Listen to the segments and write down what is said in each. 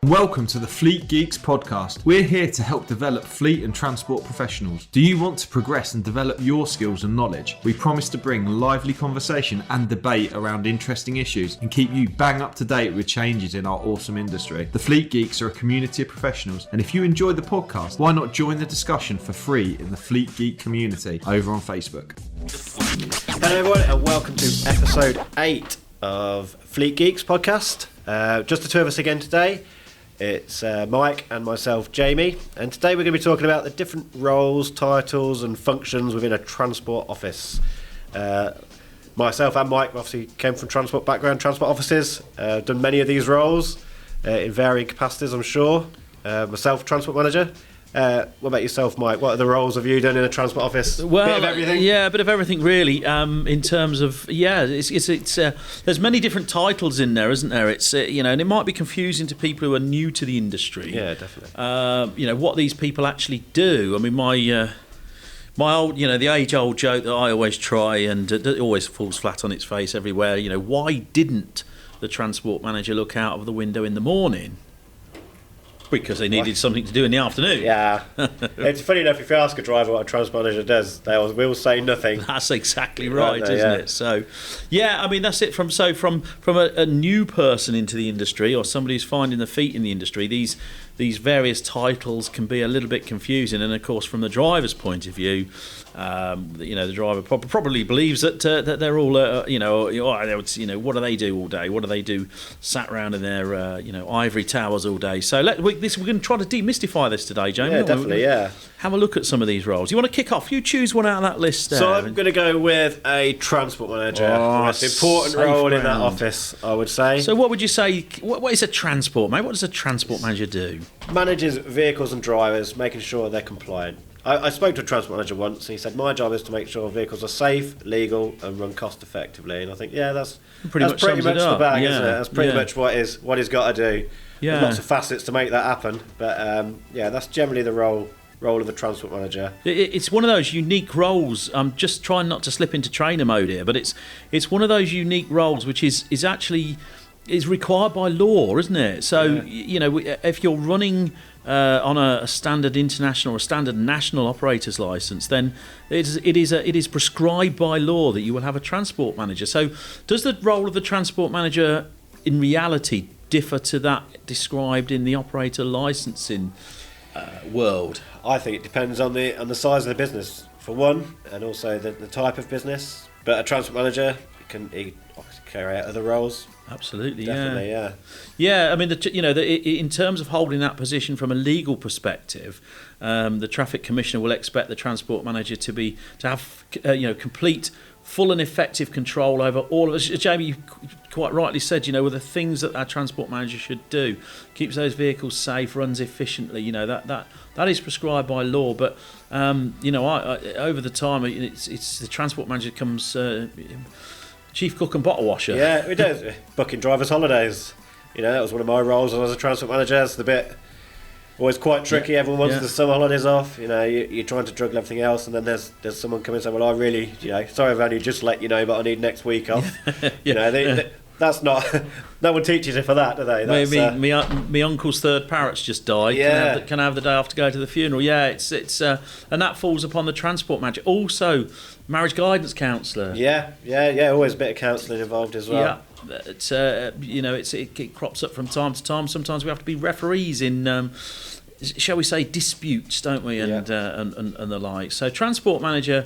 Welcome to the Fleet Geeks Podcast. We're here to help develop fleet and transport professionals. Do you want to progress and develop your skills and knowledge? We promise to bring lively conversation and debate around interesting issues and keep you bang up to date with changes in our awesome industry. The Fleet Geeks are a community of professionals, and if you enjoy the podcast, why not join the discussion for free in the Fleet Geek community over on Facebook. Hello everyone, and welcome to episode 8 of Fleet Geeks Podcast. Just the two of us again today. It's Mike and myself, Jamie, and today we're going to be talking about the different roles, titles and functions within a transport office. Myself and Mike obviously came from transport background, transport offices, done many of these roles in varying capacities, I'm sure. Myself, transport manager. What about yourself, Mike? What are the roles have you done in a transport office? Well, bit of everything? Yeah, a bit of everything, really. In terms of, it's there's many different titles in there, isn't there? It's and it might be confusing to people who are new to the industry. Yeah, definitely. What these people actually do. I mean, my old, the age-old joke that I always try, and it always falls flat on its face everywhere. Why didn't the transport manager look out of the window in the morning? Because they needed something to do in the afternoon. Yeah. It's funny enough, if you ask a driver what a transport manager does, they will say nothing. That's exactly right, there, isn't yeah. it? So, I mean, that's it. From a new person into the industry, or somebody who's finding their feet in the industry, these various titles can be a little bit confusing. And of course, from the driver's point of view, the driver probably believes that they're all, what do they do all day? What do they do sat around in their, ivory towers all day? So we're going to try to demystify this today, Jamie. Yeah, definitely, yeah. Have a look at some of these roles. You want to kick off? You choose one out of that list. So I'm going to go with a transport manager. The most important role in that office, I would say. So what would you say, what is a transport, mate? What does a transport manager do? Manages vehicles and drivers, making sure they're compliant. I spoke to a transport manager once, and he said, my job is to make sure vehicles are safe, legal, and run cost effectively. And I think, that's pretty much the bag, isn't it? That's pretty much what he's got to do. Yeah. There's lots of facets to make that happen, but that's generally the role of the transport manager. It's one of those unique roles. I'm just trying not to slip into trainer mode here, but it's one of those unique roles which is actually required by law, isn't it? So if you're running on a standard international or a standard national operator's license, then it is prescribed by law that you will have a transport manager. So does the role of the transport manager in reality differ to that described in the operator licensing world? I think it depends on the size of the business, for one, and also the type of business. But a transport manager can carry out other roles. Absolutely, definitely, yeah. Yeah, I mean, in terms of holding that position from a legal perspective, the traffic commissioner will expect the transport manager to have complete, full and effective control over all of us. Jamie, you quite rightly said, with the things that our transport manager should do, keeps those vehicles safe, runs efficiently. That is prescribed by law. But over the time, it's the transport manager comes. Chief cook and bottle washer. Yeah, it does. Booking drivers' holidays. That was one of my roles when I was a transport manager. It's the bit always quite tricky. Everyone wants the summer holidays off. You're trying to juggle everything else, and then there's someone coming and saying, "Well, I really, sorry, I've only just let you know, but I need next week off." That's not. No one teaches you for that, do they? My uncle's third parrot's just died. Yeah. Can I have the day off to go to the funeral? Yeah, it's and that falls upon the transport manager. Also, marriage guidance counsellor. Yeah. Always a bit of counselling involved as well. Yeah, it crops up from time to time. Sometimes we have to be referees in, shall we say, disputes, don't we? And the like. So, transport manager.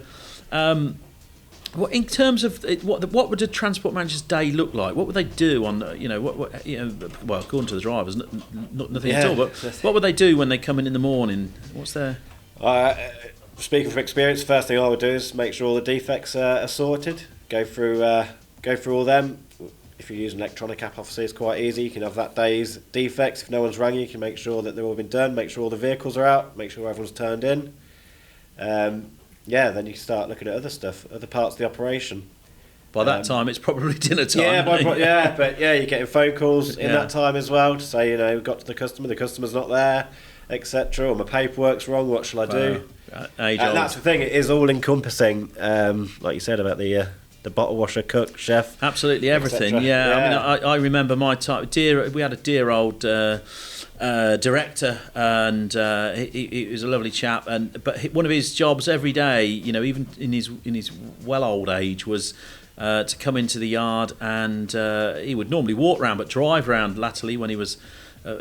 In terms of what would a transport manager's day look like? What would they do on well, according to the drivers, nothing at all. But what would they do when they come in the morning? What's their? Speaking from experience, first thing I would do is make sure all the defects are sorted. Go through all them. If you use an electronic app, obviously it's quite easy. You can have that day's defects. If no one's rang you can make sure that they've all been done. Make sure all the vehicles are out. Make sure everyone's turned in. Then you start looking at other stuff, other parts of the operation. By that time, it's probably dinner time. But you're getting phone calls in that time as well to say, we've got to the customer's not there, etc. Or my paperwork's wrong, what shall I do? And that's the thing, it is all encompassing, like you said about the the bottle washer, cook, chef. Absolutely everything. Yeah. I mean, I remember my time. We had a dear old director, and he was a lovely chap. But one of his jobs every day, even in his well old age, was to come into the yard, and he would normally walk around, but drive around latterly when he was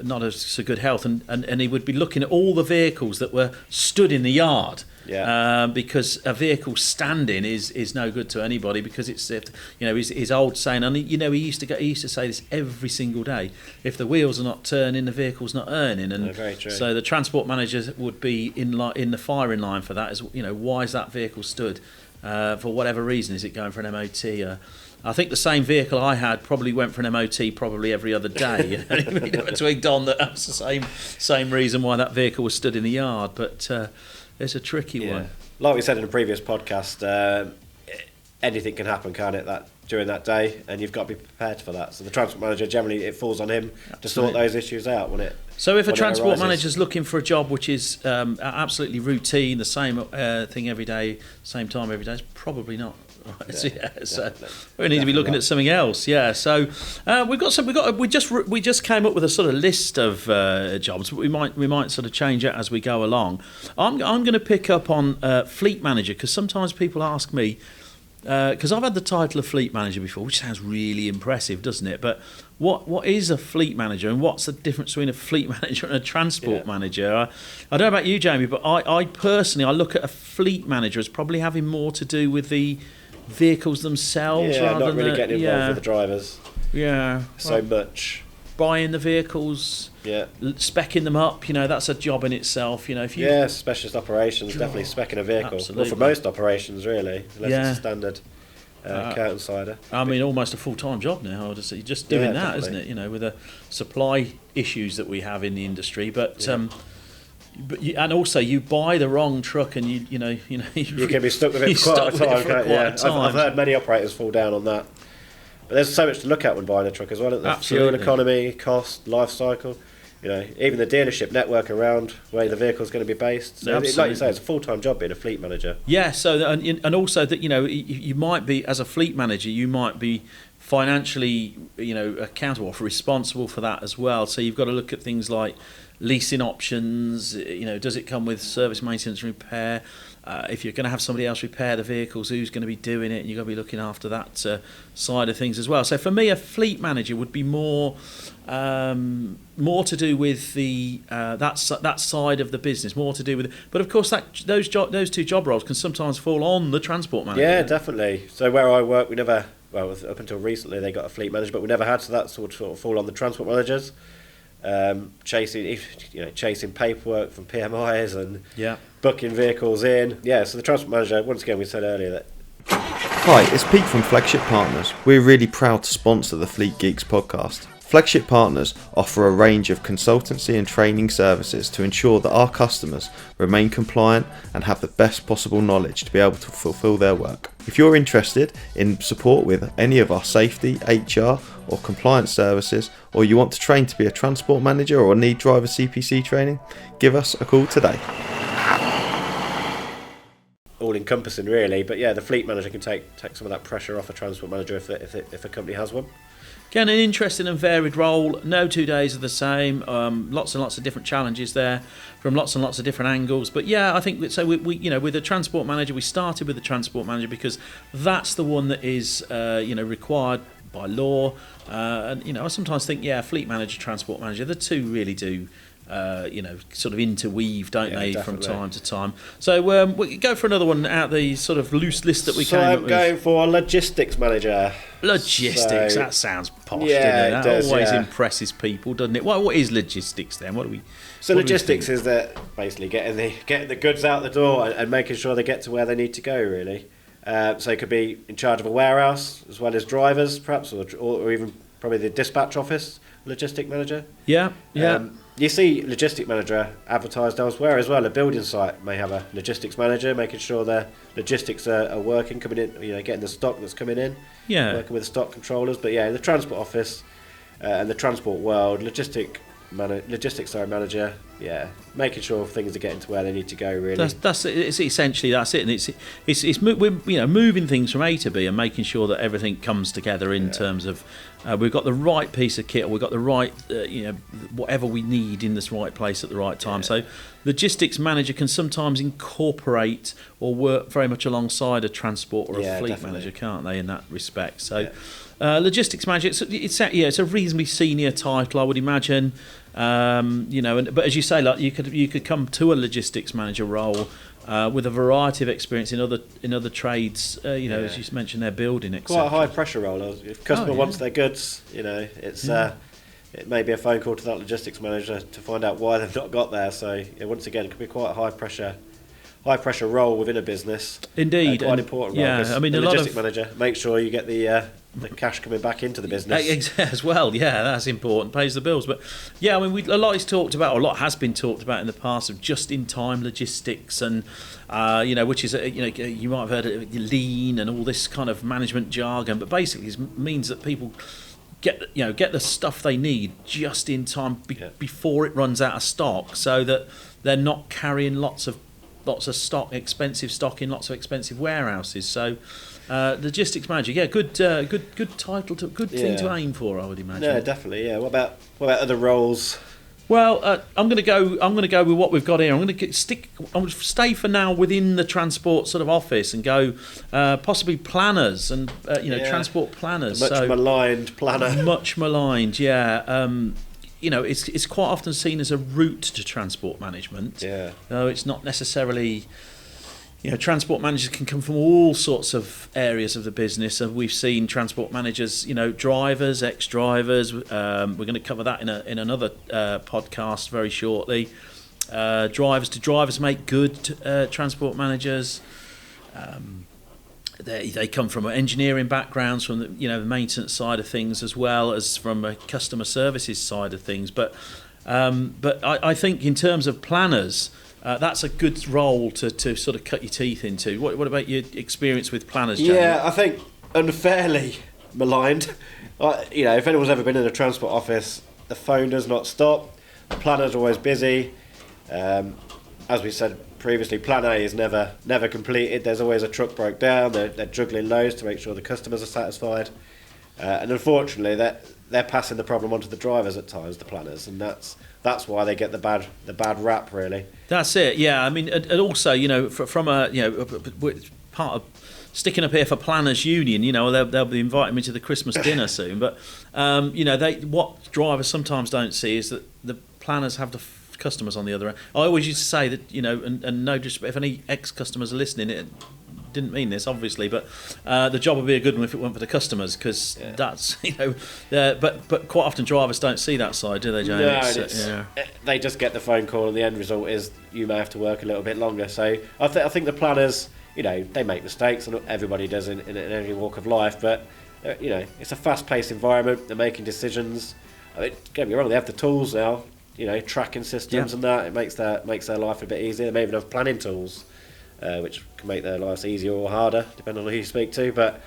not as so good health, and he would be looking at all the vehicles that were stood in the yard. Yeah. Because a vehicle standing is no good to anybody, because it's his old saying, and he used to say this every single day: if the wheels are not turning, the vehicle's not earning. And very true. So the transport manager would be in the firing line for that. Why is that vehicle stood? For whatever reason, is it going for an MOT? I think the same vehicle I had probably went for an MOT probably every other day. We never twigged on that was the same reason why that vehicle was stood in the yard. But it's a tricky one. Like we said in a previous podcast, anything can happen, can't it? During that day, and you've got to be prepared for that. So the transport manager, generally, it falls on him to sort those issues out when it. So if a transport manager's looking for a job which is absolutely routine, the same thing every day, same time every day, it's probably not. Right. So we need to be looking at something else. Yeah. So we just came up with a sort of list of jobs. But we might sort of change it as we go along. I'm going to pick up on fleet manager, because sometimes people ask me, because I've had the title of fleet manager before, which sounds really impressive, doesn't it? But what is a fleet manager, and what's the difference between a fleet manager and a transport manager? I don't know about you, Jamie, but I personally look at a fleet manager as probably having more to do with the vehicles themselves, rather not really than getting involved with the drivers. Yeah, so much buying the vehicles, speccing them up. That's a job in itself. If specialist operations, definitely specing a vehicle. Absolutely. Well, for most operations, really, unless it's a standard curtain sider. I mean, almost a full-time job now. You're just doing that, definitely. isn't it? With the supply issues that we have in the industry, but. And also, you buy the wrong truck, and you can be stuck with it for quite a time. I've heard many operators fall down on that. But there's so much to look at when buying a truck as well. The fuel economy, cost, life cycle. Even the dealership network around where the vehicle's going to be based. So, like you say, it's a full-time job being a fleet manager. Yeah. So and also that you might be, as a fleet manager, you might be financially accountable or responsible for that as well. So you've got to look at things like leasing options. Does it come with service, maintenance, and repair? If you're going to have somebody else repair the vehicles, who's going to be doing it? And you've got to be looking after that side of things as well. So for me, a fleet manager would be more to do with the that side of the business, more to do with. But of course, those two job roles can sometimes fall on the transport manager. Yeah, definitely. So where I work, we never. Well, up until recently, they got a fleet manager, but we never had. So that sort of fall on the transport managers. Chasing paperwork from PMIs and booking vehicles in. Yeah, so the transport manager, once again, we said earlier that. Hi, it's Pete from Flagship Partners. We're really proud to sponsor the Fleet Geeks podcast. Flagship Partners offer a range of consultancy and training services to ensure that our customers remain compliant and have the best possible knowledge to be able to fulfill their work. If you're interested in support with any of our safety, HR or compliance services, or you want to train to be a transport manager or need driver CPC training, give us a call today. All encompassing really, but the fleet manager can take some of that pressure off a transport manager if a company has one. Again, an interesting and varied role. No 2 days are the same. Lots and lots of different challenges there from lots and lots of different angles. But I think that, so we with the transport manager, we started with the transport manager because that's the one that is required by law. And I sometimes think fleet manager, transport manager, the two really do. Sort of interweave, don't they, definitely. From time to time. So we go for another one out of the sort of loose list that we came up with. So I'm going for logistics manager. Logistics, that sounds posh, doesn't it? That does, always impresses people, doesn't it? What is logistics then? So logistics is that basically getting the goods out the door and making sure they get to where they need to go, really. So it could be in charge of a warehouse as well as drivers, perhaps, or even probably the dispatch office logistic manager. Yeah. You see logistic manager advertised elsewhere as well. A building site may have a logistics manager, making sure their logistics are working, coming in, getting the stock that's coming in, working with the stock controllers. But in the transport office and the transport world, logistics manager making sure things are getting to where they need to go. Really, it's essentially that's it, and we're moving things from A to B and making sure that everything comes together in terms of we've got the right piece of kit, or we've got the right whatever we need in this right place at the right time. So logistics manager can sometimes incorporate or work very much alongside a transport or a fleet manager, can't they, in that respect? So logistics manager, it's a reasonably senior title, I would imagine. But as you say, like you could come to a logistics manager role with a variety of experience in other trades. As you mentioned, their building, etc. Quite a high pressure role. If customer wants their goods, it's it may be a phone call to that logistics manager to find out why they've not got there. So once again, it could be quite a high pressure role within a business. Indeed, quite an important role. Yeah, I mean, the logistics manager make sure you get the cash coming back into the business as well. Yeah, that's important. Pays the bills. But yeah, I mean, a lot has been talked about in the past of just-in-time logistics, and which is you might have heard of lean and all this kind of management jargon, but basically it means that people get the stuff they need just in time before it runs out of stock, so that they're not carrying lots of stock, expensive stock in lots of expensive warehouses. So logistics manager, good title, good thing to aim for, I would imagine. No, definitely. Yeah. What about other roles? Well, I'm going to go with what we've got here. I'm going to stay for now within the transport sort of office and go possibly planners and transport planners. Maligned planner. Much maligned, yeah. It's quite often seen as a route to transport management. Yeah. Though it's not necessarily. Transport managers can come from all sorts of areas of the business, and we've seen transport managers, drivers, ex-drivers. We're going to cover that in another podcast very shortly. Drivers make good transport managers. They come from engineering backgrounds, from the maintenance side of things, as well as from a customer services side of things. But I think in terms of planners, that's a good role to sort of cut your teeth into. What about your experience with planners, Jamie? Yeah, I think unfairly maligned. If anyone's ever been in a transport office, the phone does not stop. The planner's always busy. As we said previously, plan A is never completed. There's always a truck broke down. They're juggling loads to make sure the customers are satisfied. And unfortunately, they're passing the problem onto the drivers at times, the planners, and that's why they get the bad rap, really. That's it. Yeah, I mean, and also, from part of sticking up here for Planners Union, they'll be inviting me to the Christmas dinner soon. But what drivers sometimes don't see is that the planners have the customers on the other end. I always used to say that, and no disrespect, if any ex-customers are listening, it didn't mean this obviously, but the job would be a good one if it weren't for the customers, because that's but quite often drivers don't see that side, do they, James? No, they just get the phone call, and the end result is you may have to work a little bit longer. So I think the planners, they make mistakes, and everybody does in every walk of life, but it's a fast-paced environment. They're making decisions. I mean, don't get me wrong, they have the tools now, tracking systems and that. It makes their life a bit easier. They may even have planning tools, which can make their lives easier or harder, depending on who you speak to. But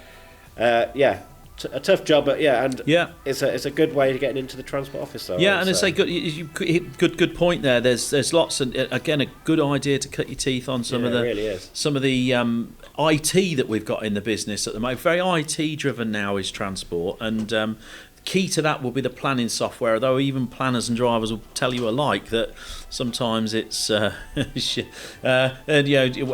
a tough job, but it's a good way to getting into the transport office. Though, and it's a good point there. There's lots, and again, a good idea to cut your teeth on some of the IT that we've got in the business at the moment. Very IT driven now is transport, and key to that will be the planning software, although even planners and drivers will tell you alike that sometimes it's and I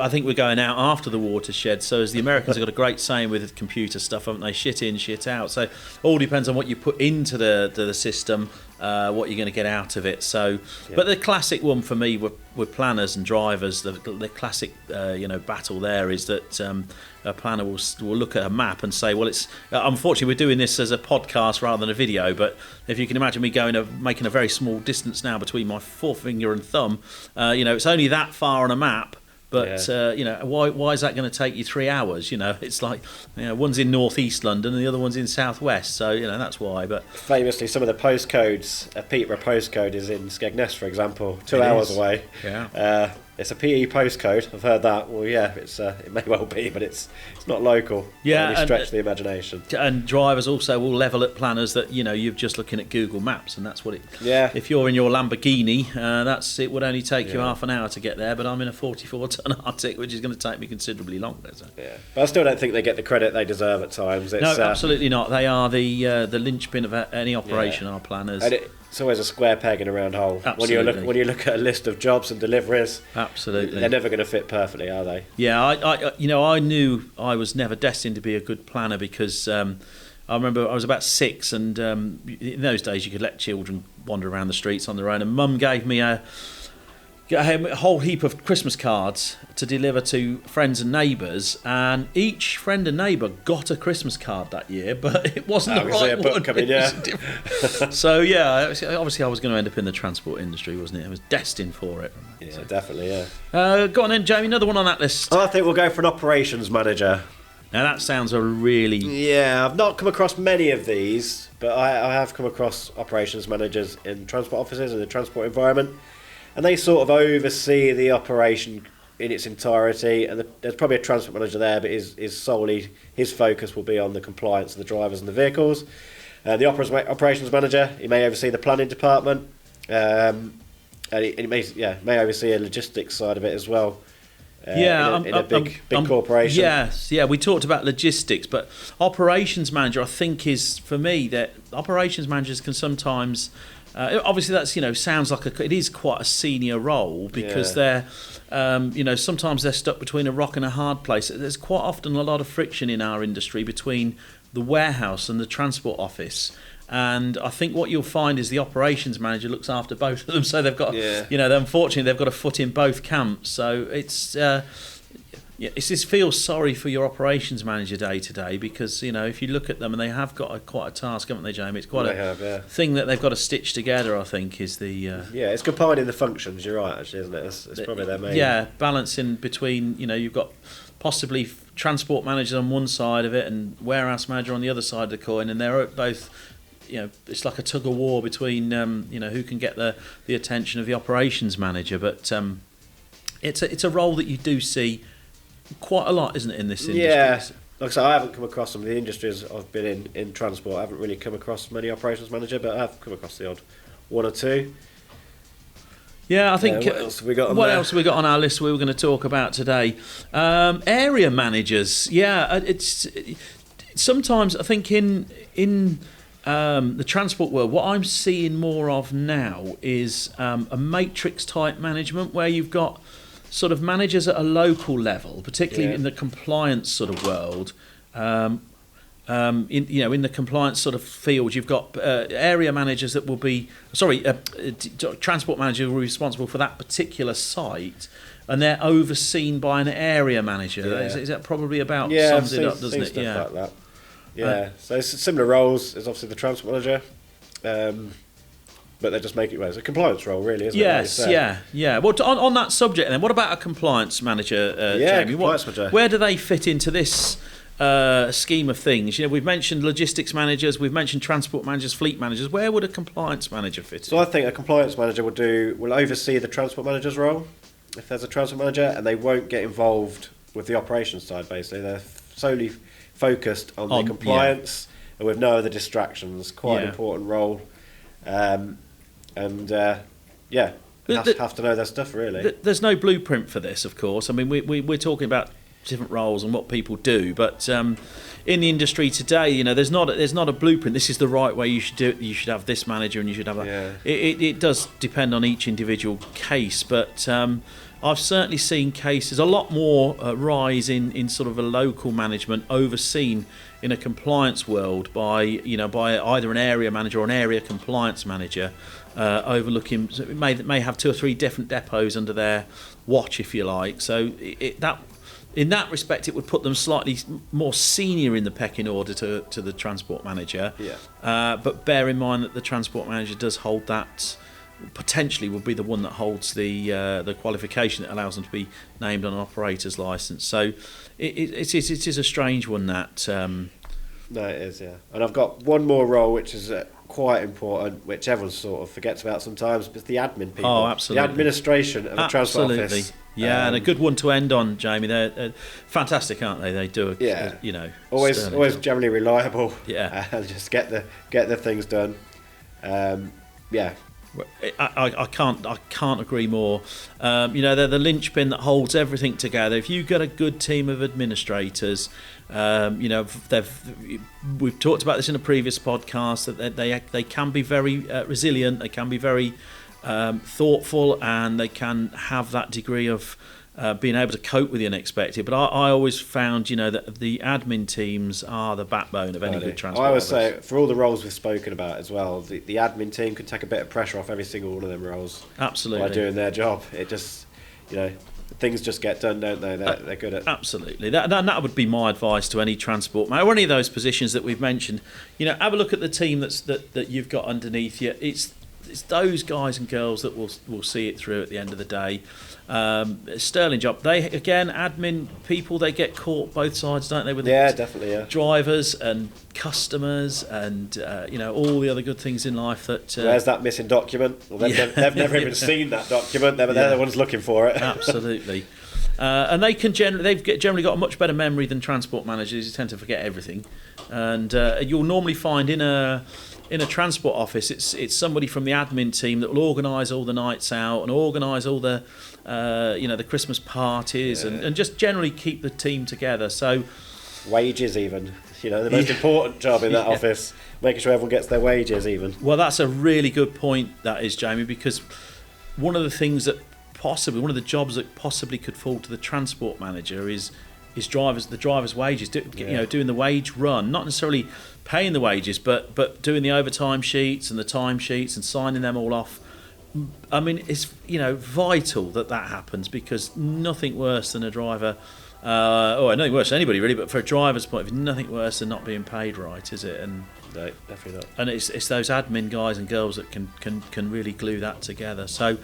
think we're going out after the watershed. So as the Americans have got a great saying with computer stuff, haven't they? Shit in, shit out. So all depends on what you put into the system, what you're going to get out of it. So but the classic one for me with planners and drivers, the classic battle there is that a planner will look at a map and say, well, it's unfortunately we're doing this as a podcast rather than a video, but if you can imagine me making a very small distance now between my forefinger and thumb, it's only that far on a map, but why is that going to take you 3 hours? It's like one's in northeast London and the other one's in southwest, so that's why. But famously, some of the postcodes, a Peterborough postcode is in Skegness, for example, 2 hours away. It's a PE postcode. I've heard that. Well, yeah, it may well be, but it's not local. Yeah, Only stretch the imagination. And drivers also will level at planners that you're just looking at Google Maps, and that's what it. Yeah. If you're in your Lamborghini, it would only take you half an hour to get there, but I'm in a 44-ton Arctic, which is going to take me considerably longer. So. Yeah, but I still don't think they get the credit they deserve at times. No, absolutely not. They are the linchpin of any operation. Our planners. And it's always a square peg in a round hole. Absolutely. When you look at a list of jobs and deliveries, absolutely, they're never going to fit perfectly, are they? Yeah, I knew I was never destined to be a good planner because I remember I was about 6, and in those days you could let children wander around the streets on their own, and Mum gave me a whole heap of Christmas cards to deliver to friends and neighbours, and each friend and neighbour got a Christmas card that year, but it wasn't the right one. So yeah, obviously I was going to end up in the transport industry, wasn't it? I was destined for it. Yeah, so. Definitely, yeah. Go on then, Jamie, another one on that list. I think we'll go for an operations manager. Now that sounds a really... Yeah, I've not come across many of these, but I have come across operations managers in transport offices in the transport environment. And they sort of oversee the operation in its entirety, and there's probably a transport manager there, but his focus will be on the compliance of the drivers and the vehicles. The operations manager, he may oversee the planning department, and he may oversee a logistics side of it as well. In a big corporation. Yes, we talked about logistics, but operations manager, I think, is, for me, that operations managers can sometimes... obviously, that's sounds like it is quite a senior role because they're sometimes they're stuck between a rock and a hard place. There's quite often a lot of friction in our industry between the warehouse and the transport office, and I think what you'll find is the operations manager looks after both of them. So they've got unfortunately they've got a foot in both camps. So it's. It just feels sorry for your operations manager day to day because if you look at them and they have got quite a task, haven't they, Jamie? It's quite a thing that they've got to stitch together. I think is the it's combining the functions. You're right, actually, isn't it? It's probably their main balancing between you've got possibly transport managers on one side of it and warehouse manager on the other side of the coin, and they're both. It's like a tug of war between who can get the attention of the operations manager, but it's a role that you do see quite a lot, isn't it, in this industry? Yeah, like I say, I haven't come across some of the industries I've been in transport. I haven't really come across many operations manager, but I've come across the odd one or two. Yeah, I think. What else have we got on else have we got on our list we were going to talk about today? Area managers. Yeah, it's sometimes I think in the transport world, what I'm seeing more of now is a matrix type management where you've got sort of managers at a local level, particularly in the compliance sort of world. In the compliance sort of field, you've got area managers that will be transport manager will be responsible for that particular site, and they're overseen by an area manager. Is that probably about sums it up, doesn't it? Like that. So it's similar roles as obviously the transport manager. But they just make it it's a compliance role, really, isn't it? Yes, Well, on that subject, then, what about a compliance manager, Jamie? Compliance manager. Where do they fit into this scheme of things? We've mentioned logistics managers, we've mentioned transport managers, fleet managers. Where would a compliance manager fit in? So I think a compliance manager will oversee the transport manager's role, if there's a transport manager, and they won't get involved with the operations side, basically. They're solely focused on the compliance and with no other distractions. Quite an important role. Have to know their stuff, really. There's no blueprint for this, of course. I mean, we're talking about different roles and what people do, but in the industry today, there's not a blueprint. This is the right way you should do it. You should have this manager, and you should have that. Yeah. It does depend on each individual case, but I've certainly seen cases a lot more rise in sort of a local management overseen in a compliance world by either an area manager or an area compliance manager overlooking. So it may have 2 or 3 different depots under their watch, if you like. So in that respect, it would put them slightly more senior in the pecking order to the transport manager. Yeah. But bear in mind that the transport manager does hold that. Potentially would be the one that holds the qualification that allows them to be named on an operator's licence. So it is a strange one that. No, it is, yeah. And I've got one more role which is quite important, which everyone sort of forgets about sometimes, but it's the admin people. Oh, absolutely. The administration of a transport office Yeah, and a good one to end on, Jamie. They're fantastic, aren't they? They do, always job. generally reliable. Yeah, and just get the things done. I can't agree more. They're the linchpin that holds everything together. If you've got a good team of administrators, we've talked about this in a previous podcast, that they can be very resilient. They can be very thoughtful, and they can have that degree of being able to cope with the unexpected. But I always found, that the admin teams are the backbone of any good transport. I always say, for all the roles we've spoken about as well, the admin team can take a bit of pressure off every single one of them roles. Absolutely. By doing their job. It just, things just get done, don't they? They're good at. Absolutely. That would be my advice to any transport man or any of those positions that we've mentioned. Have a look at the team that you've got underneath you. It's those guys and girls that will see it through at the end of the day. Sterling job. They, again, admin people, they get caught both sides, don't they? With definitely, yeah. Drivers and customers and all the other good things in life. Where's that missing document? Well, they've never even seen that document. They're the ones looking for it. Absolutely. And they've generally got a much better memory than transport managers. You tend to forget everything, and you'll normally find in a transport office, it's somebody from the admin team that will organise all the nights out and organise all the the Christmas parties and just generally keep the team together. So wages, even the most important job in that office, making sure everyone gets their wages even. Well, that's a really good point, that is, Jamie, because one of the jobs that possibly could fall to the transport manager is the driver's wages, doing the wage run, not necessarily paying the wages, but doing the overtime sheets and the time sheets and signing them all off. I mean, it's vital that happens, because nothing worse than a driver, nothing worse than anybody really, but for a driver's point of view, nothing worse than not being paid right, is it? And no, definitely not. And it's those admin guys and girls that can really glue that together. So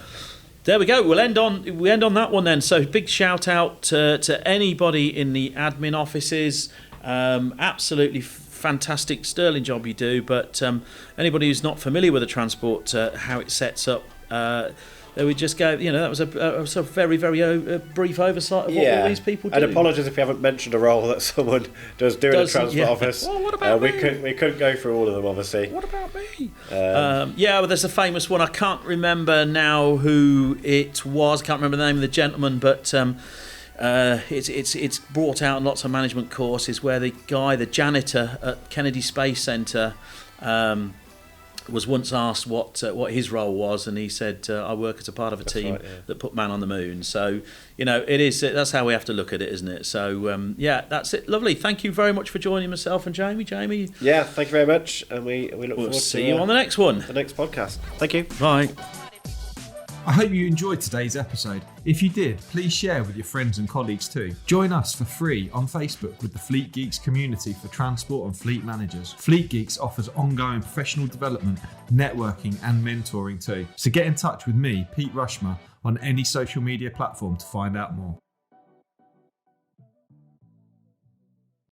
there we go. We end on that one then. So big shout out to anybody in the admin offices. Absolutely fantastic, sterling job you do. But anybody who's not familiar with the transport, how it sets up, we just go. That was a very very brief oversight of what all these people do. And apologies if we haven't mentioned a role that someone does do in a transport office. Well, what about me? We couldn't go through all of them, obviously. What about me? Well, there's a famous one. I can't remember now who it was. I can't remember the name of the gentleman, but it's brought out in lots of management courses, where the janitor at Kennedy Space Centre was once asked what his role was, and he said, "I work as a part of a team that put man on the moon." So that's how we have to look at it, isn't it? So that's it. Lovely. Thank you very much for joining myself and Jamie. Yeah, thank you very much, and we look forward to see you on the next one, the next podcast. Thank you. Bye. I hope you enjoyed today's episode. If you did, please share with your friends and colleagues too. Join us for free on Facebook with the Fleet Geeks community for transport and fleet managers. Fleet Geeks offers ongoing professional development, networking and mentoring too. So get in touch with me, Pete Rushmer, on any social media platform to find out more.